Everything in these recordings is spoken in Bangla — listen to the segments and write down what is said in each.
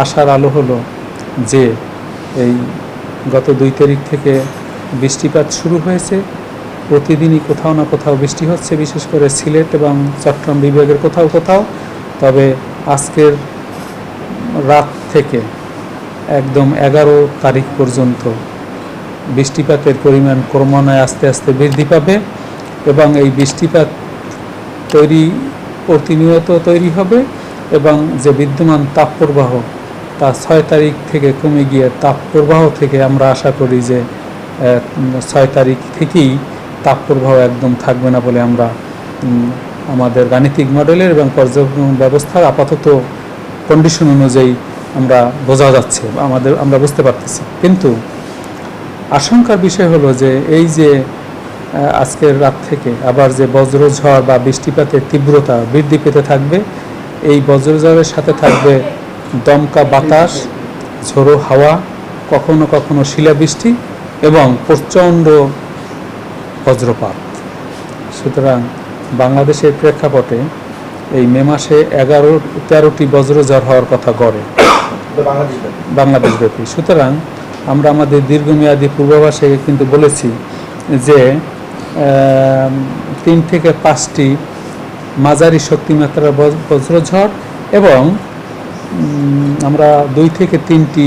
আশার আলো হলো যে এই গত 2 তারিখ থেকে বৃষ্টিপাত শুরু হয়েছে। প্রতিদিনই কোথাও না কোথাও বৃষ্টি হচ্ছে, বিশেষ করে সিলেট এবং চট্টগ্রাম বিভাগের কোথাও কোথাও। তবে আজকের রাত থেকে একদম 11 তারিখ পর্যন্ত বৃষ্টিপাতের পরিমাণ ক্রমান্বয়ে আস্তে আস্তে বৃদ্ধি পাবে এবং এই বৃষ্টিপাত প্রতিনিয়ত তৈরি হবে এবং যে বিদ্যমান তাপপ্রবাহ তা 6 তারিখ থেকে কমে গিয়ে তাপপ্রবাহ থেকে আমরা আশা করি যে 6 তারিখ থেকেই তাপপ্রবাহ একদম থাকবে না বলে আমরা আমাদের গাণিতিক মডেলের এবং পর্যবেক্ষণ ব্যবস্থার আপাতত কন্ডিশন অনুযায়ী আমরা বোঝা যাচ্ছে, আমরা বুঝতে পারতেছি। কিন্তু আশঙ্কার বিষয় হলো যে এই যে আজকের রাত থেকে আবার যে বজ্রঝড় বা বৃষ্টিপাতের তীব্রতা বৃদ্ধি পেতে থাকবে, এই বজ্রঝড়ের সাথে থাকবে দমকা বাতাস, ঝোড়ো হাওয়া, কখনো কখনো শিলাবৃষ্টি এবং প্রচণ্ড বজ্রপাত। সুতরাং বাংলাদেশের প্রেক্ষাপটে এই মে মাসে 13টি বজ্রঝড় হওয়ার কথা গড়ে বাংলাদেশব্যাপী। সুতরাং আমরা আমাদের দীর্ঘমেয়াদী পূর্বাভাসে কিন্তু বলেছি যে 3 থেকে 5টি মাঝারি শক্তিমাত্রার বজ্রঝড় এবং আমরা 2 থেকে 3টি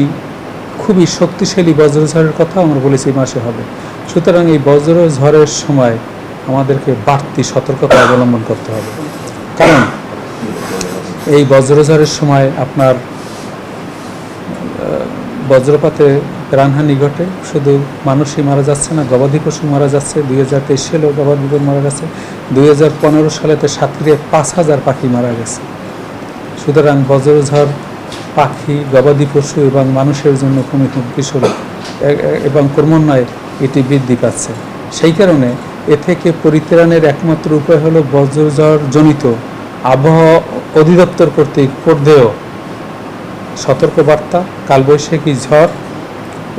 খুবই শক্তিশালী বজ্রঝড়ের কথা আমরা বলেছি মাসে হবে। সুতরাং এই বজ্রঝড়ের সময় আমাদেরকে বাড়তি সতর্কতা অবলম্বন করতে হবে, কারণ এই বজ্রঝড়ের সময় আপনার বজ্রপাতে প্রাণহানি ঘটে। শুধু মানুষই মারা যাচ্ছে না, গবাদি পশু মারা যাচ্ছে। 2023 সালেও গবাদি পশু মারা গেছে। 2015 সালেতে সাঁতরে 5000 পাখি মারা গেছে। সুতরাং বজ্রঝড় পাখি, গবাদি পশু এবং মানুষের জন্য খুবই বিপদ এবং ক্রমান্বয়ে এটি বৃদ্ধি পাচ্ছে। সেই কারণে এ থেকে পরিত্রাণের একমাত্র উপায় হলো বজ্রঝড় জনিত আবহাওয়া অধিদপ্তর কর্তৃক প্রদেয় সতর্কবার্তা, কালবৈশাখী ঝড়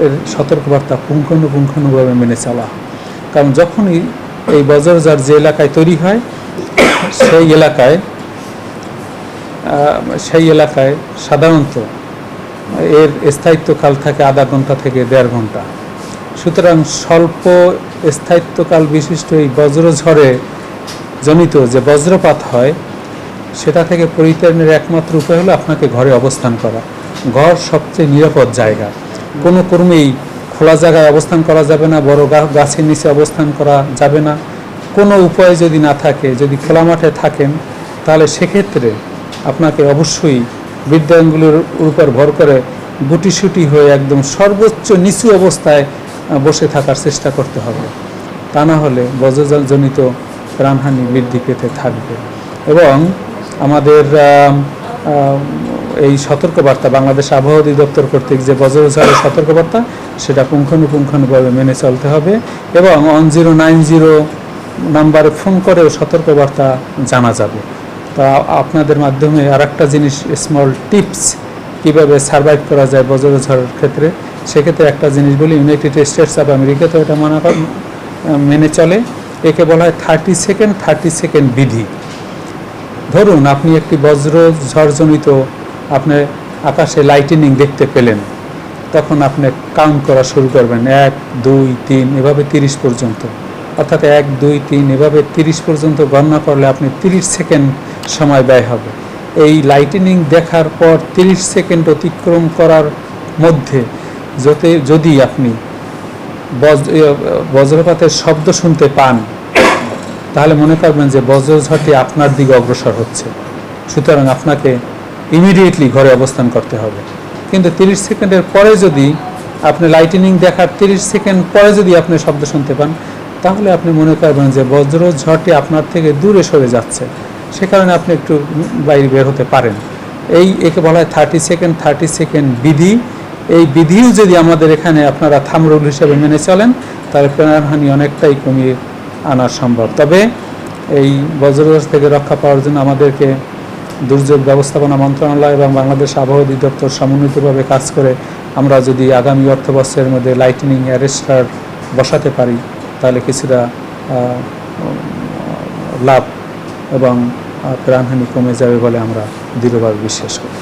এর সতর্কবার্তা পুঙ্খানুপুঙ্খানুভাবে মেনে চলা। কারণ যখনই এই বজ্রঝড় যে এলাকায় তৈরি হয় সেই এলাকায় সাধারণত এর স্থায়িত্বকাল থাকে আধা ঘন্টা থেকে 1.5 ঘন্টা। সুতরাং স্বল্প স্থায়িত্বকাল বিশিষ্ট এই বজ্রঝড়ে জনিত যে বজ্রপাত হয় সেটা থেকে পরিত্রাণের একমাত্র উপায় হলো আপনাকে ঘরে অবস্থান করা। ঘর সবচেয়ে নিরাপদ জায়গা। কোনো ক্রমেই খোলা জায়গায় অবস্থান করা যাবে না, বড় গাছের নিচে অবস্থান করা যাবে না। কোনো উপায় যদি না থাকে, যদি খোলা মাঠে থাকেন, তাহলে সেক্ষেত্রে আপনাকে অবশ্যই বিদ্যাঙ্গুলোর উপর ভর করে গুটিসুটি হয়ে একদম সর্বোচ্চ নিচু অবস্থায় বসে থাকার চেষ্টা করতে হবে। তা না হলে বজ্রজনিত প্রাণহানি বৃদ্ধি পেতে থাকবে। এবং আমাদের এই সতর্কবার্তা বাংলাদেশ আবহাওয়া অধিদপ্তর কর্তৃক যে বজ্রঝড়ের সতর্কবার্তা সেটা পুঙ্খানুপুঙ্খানুভাবে মেনে চলতে হবে এবং 1090 নাম্বারে ফোন করেও সতর্কবার্তা জানা যাবে। তা আপনাদের মাধ্যমে আরেকটা জিনিস, স্মল টিপস কীভাবে সার্ভাইভ করা যায় বজ্রঝড়ের ক্ষেত্রে, সেক্ষেত্রে একটা জিনিস বলি। ইউনাইটেড স্টেটস অফ আমেরিকা তো এটা মেনে চলে। একে বলা হয় 30 সেকেন্ড বিধি। ধরুন আপনি একটি বজ্রঝড়জনিত আপনি আকাশে লাইটেনিং দেখতে পেলেন, তখন আপনি কাউন্ট করা শুরু করবেন 1, 2, 3 এভাবে 30 পর্যন্ত। অর্থাৎ 1, 2, 3 এভাবে 30 পর্যন্ত গণনা করলে আপনি 30 সেকেন্ড সময় ব্যয় হবে। এই লাইটেনিং দেখার পর 30 সেকেন্ড অতিক্রম করার মধ্যে যদি আপনি বজ্রপাতের শব্দ শুনতে পান, তাহলে মনে করবেন যে বজ্রঝড়টি আপনার দিকে অগ্রসর হচ্ছে। সুতরাং আপনাকে ইমিডিয়েটলি ঘরে অবস্থান করতে হবে। কিন্তু 30 সেকেন্ডের পরে যদি আপনি লাইটেনিং দেখার 30 সেকেন্ড পরে যদি আপনি শব্দ শুনতে পান, তাহলে আপনি মনে করবেন যে বজ্রঝড়টি আপনার থেকে দূরে সরে যাচ্ছে। সে কারণে আপনি একটু বাইরে বের হতে পারেন। একে বলা হয় 30 সেকেন্ড বিধি। এই বিধিও যদি আমাদের এখানে আপনারা থাম্ব রুল হিসেবে মেনে চলেন, তাহলে প্রাণহানি অনেকটাই কমিয়ে আনা সম্ভব। তবে এই বজ্রঝড় থেকে রক্ষা পাওয়ার জন্য আমাদেরকে দুর্যোগ ব্যবস্থাপনা মন্ত্রণালয় এবং বাংলাদেশ আবহাওয়া অধিদপ্তর সমন্বিতভাবে কাজ করে আমরা যদি আগামী অর্থবর্ষের মধ্যে লাইটেনিং অ্যারেস্টার বসাতে পারি, তাহলে কিছুটা লাভ এবং প্রাণহানি কমে যাবে বলে আমরা দৃঢ়ভাবে বিশ্বাস করি।